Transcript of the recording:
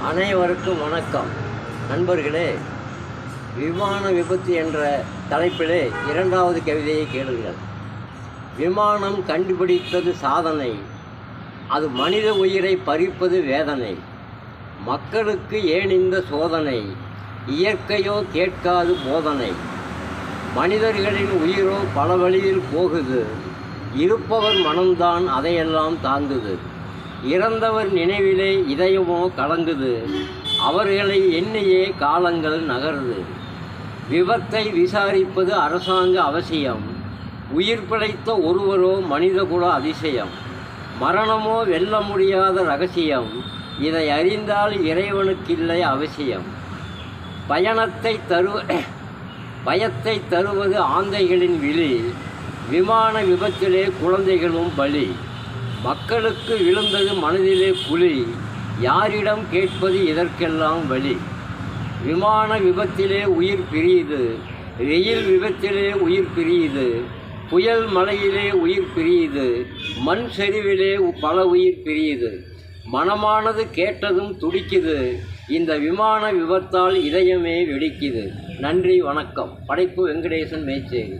அனைவருக்கும் வணக்கம் நண்பர்களே. விமான விபத்து என்ற தலைப்பிலே இரண்டாவது கவிதையை கேளுங்கள். விமானம் கண்டுபிடித்தது சாதனை, அது மனித உயிரை பறிப்பது வேதனை. மக்களுக்கு ஏன் இந்த சோதனை, இயற்கையோ கேட்காது போதனை. மனிதர்களின் உயிரோ பல வழியில் போகுது, இருப்பவர் மனம்தான் அதையெல்லாம் தாங்குது. இறந்தவர் நினைவிலே இதயமோ கலங்குது, அவர்களை எண்ணியே காலங்கள் நகருது. விபத்தை விசாரிப்பது அரசாங்க அவசியம், உயிர் பிழைத்த ஒருவரோ மனிதகுல அதிசயம். மரணமோ வெல்ல முடியாத ரகசியம், இதை அறிந்தால் இறைவனுக்கில்லை அவசியம். பயத்தை தருவது ஆந்தைகளின் விழி, விமான விபத்திலே குழந்தைகளும் பலி. மக்களுக்கு விழுந்தது மனதிலே குழி, யாரிடம் கேட்பது இதற்கெல்லாம் வழி. விமான விபத்திலே உயிர் பிரியுது, வெயில் விபத்திலே உயிர் பிரியுது. புயல் மலையிலே உயிர் பிரியுது, மண் சரிவிலே பல உயிர் பிரியுது. மனமானது கேட்டதும் துடிக்குது, இந்த விமான விபத்தால் இதயமே வெடிக்குது. நன்றி, வணக்கம். படைப்பு வெங்கடேசன் மேச்சேரி.